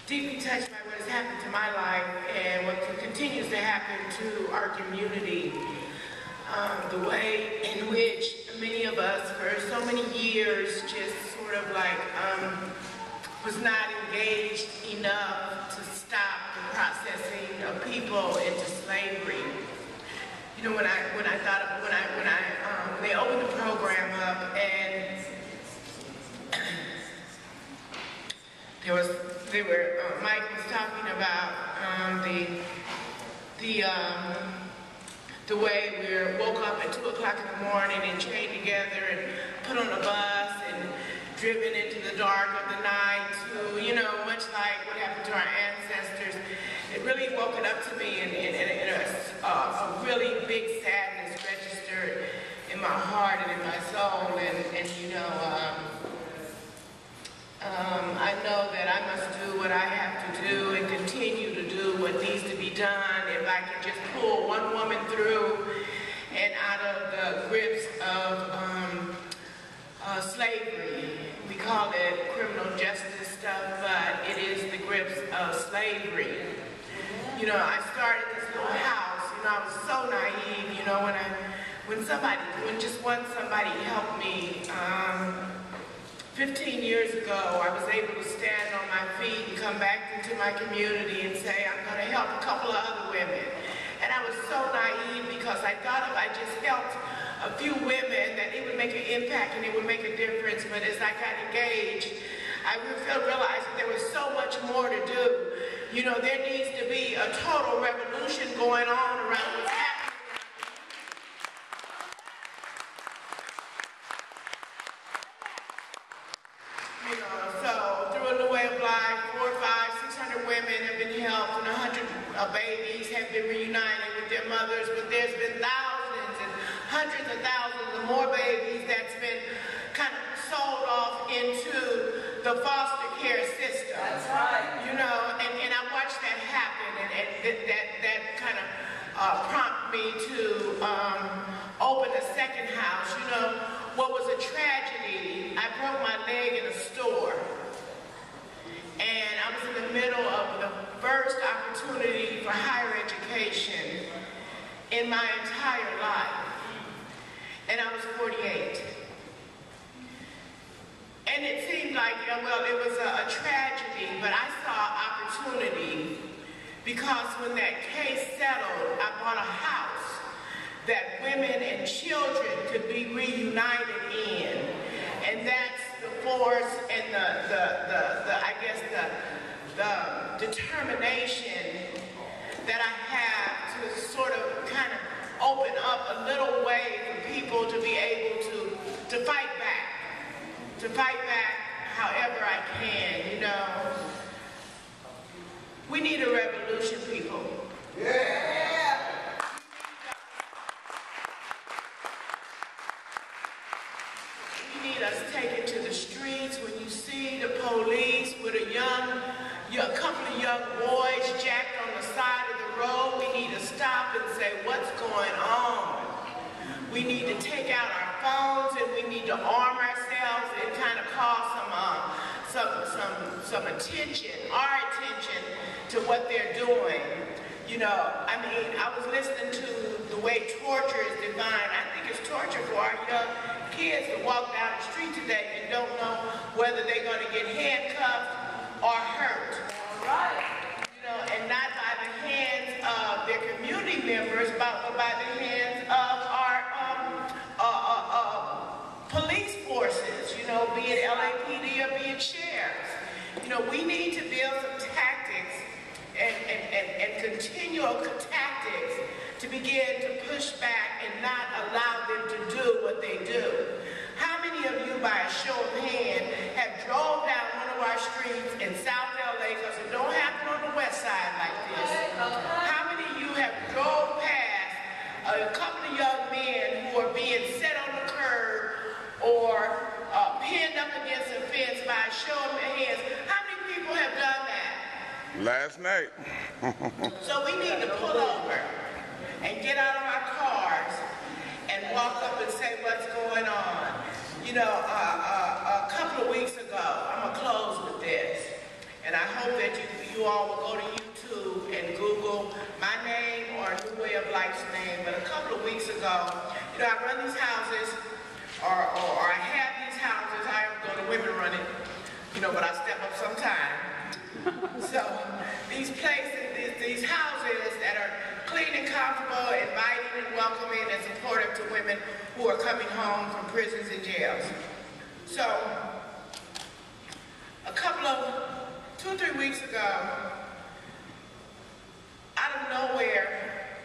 deeply touched by what has happened to my life and what continues to happen to our community. The way in which many of us for so many years just sort of like was not engaged enough to stop the processing of people into slavery. You know, when they opened the program up and Mike was talking about the way we woke up at 2 o'clock in the morning and trained together and put on a bus and driven into the dark of the night to, you know, much like what happened to our ancestors. It really woke it up to me and a really big sadness registered in my heart and in my soul. And you know, I know that I must do what I have to do and continue to do what needs to be done. If I can just pull one woman through and out of the grips of slavery. We call it criminal justice stuff, but it is the grips of slavery. You know, I started this little house. You know, I was so naive. You know, when just somebody helped me. 15 years ago, I was able to stand on my feet and come back into my community and say, I'm going to help a couple of other women. And I was so naive because I thought if I just helped a few women that it would make an impact and it would make a difference. But as I got engaged, I realized that there was so much more to do. You know, there needs to be a total revolution going on around what's happening. You know, so through a new way of life, 400, 500, 600 women have been helped and 100 babies have been reunited with their mothers, but there's been thousands and hundreds of thousands of more babies that's been kind of sold off into the foster care system. That's right. You know, and I watched that happen, and that kind of prompted me to open a second house. You know, what was a tragedy, I broke my leg in a store, and I was in the middle of the first opportunity for higher education in my entire life, and I was 48. And it seemed like, well, it was a tragedy, but I saw opportunity because when that case settled, I bought a house that women and children could be reunited in. And that's the force and I guess the determination that I have to sort of kind of open up a little way for people to be able to fight back however I can, you know. We need a revolution, people. Yeah. We need us taken to the streets. When you see the police with a couple of young boys jacked on the side of the road, we need to stop and say, what's going on? We need to take out our phones and we need to arm ourselves and kind of call some attention, our attention to what they're doing. You know, I mean, I was listening to the way torture is defined. I think it's torture for our young kids to walk down the street today and don't know whether they're going to get handcuffed or hurt. Right. You know, and not by the hands of their community members, but by the hands of our police forces, you know, be it LAPD or be it sheriffs. You know, we need to build some tactics and continual tactics to begin to push back and not allow them to do what they do. How many of you, by a show of hand, have drove down one of our streets in South LA, because it don't happen on the west side like this? How many of you have drove past a couple of young men who are being set on the curb or pinned up against a fence by a show of hands? How many people have done that? Last night. So we need to pull over and get out of our cars and walk up and say what's going on. You know, a couple of weeks ago, I'm going to close with this, and I hope that you you all will go to YouTube and Google my name or New Way of Life's name. But a couple of weeks ago, you know, I run these houses, or I have these houses. I go to women running, you know, but I step up sometime. So these places, these houses that are clean and comfortable, inviting and welcoming and supportive to women who are coming home from prisons and jails. So a couple of 2 or 3 weeks ago, out of nowhere,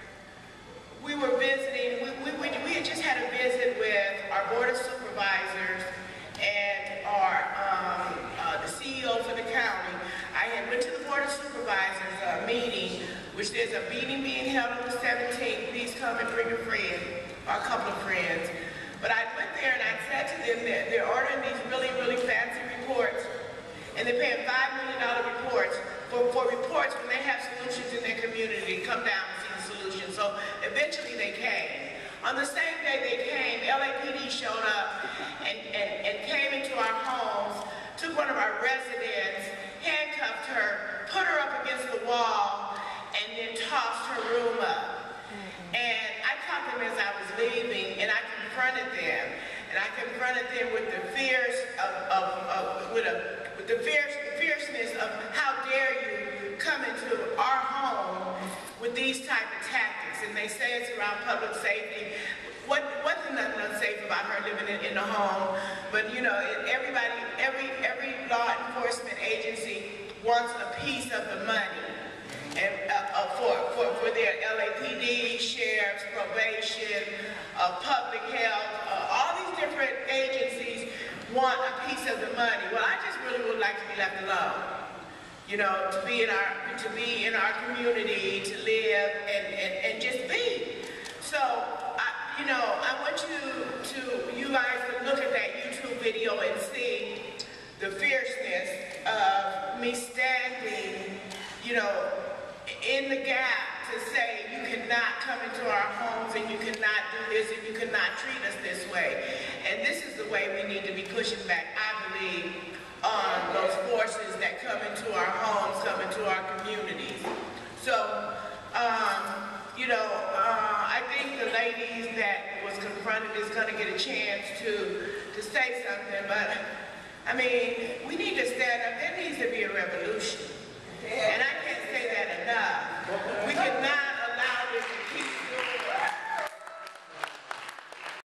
we were visiting. We had just had a visit with our board of supervisors and our the CEO for the county. I had went to the board of supervisors meeting, which there's a meeting being held on the 17th. Please come and bring a friend or a couple of friends. But I went there and I said to them that they're ordering these really fancy reports, and they're paying $5 million reports for reports when they have solutions in their community. Come down and see the solution. So eventually they came. On the same day they came, LAPD showed up and came into our homes, took one of our residents, handcuffed her, put her up against the wall, and then tossed her room up. And I caught them as I was leaving, and I confronted them. And I confronted them with the fears with the fierceness of how dare you come into our home with these type of tactics. And they say it's around public safety. Wasn't nothing unsafe about her living in the home, but you know, every law enforcement agency wants a piece of the money, and for their LAPD, sheriffs, probation, public health, all these different agencies want a piece of the money. Well, I just really would like to be left alone. You know, to be in our community, to live and just be. So, you know, I want you guys to look at that YouTube video and see the fierceness of me standing, you know, in the gap to say you cannot come into our homes and you cannot do this and you cannot treat us this way. And this is the way we need to be pushing back, I believe, on those forces that come into our homes, come into our communities. So, you know, I think the lady that was confronted is going to get a chance to say something, but I mean, we need to stand up. There needs to be a revolution. And I can't say that enough. We cannot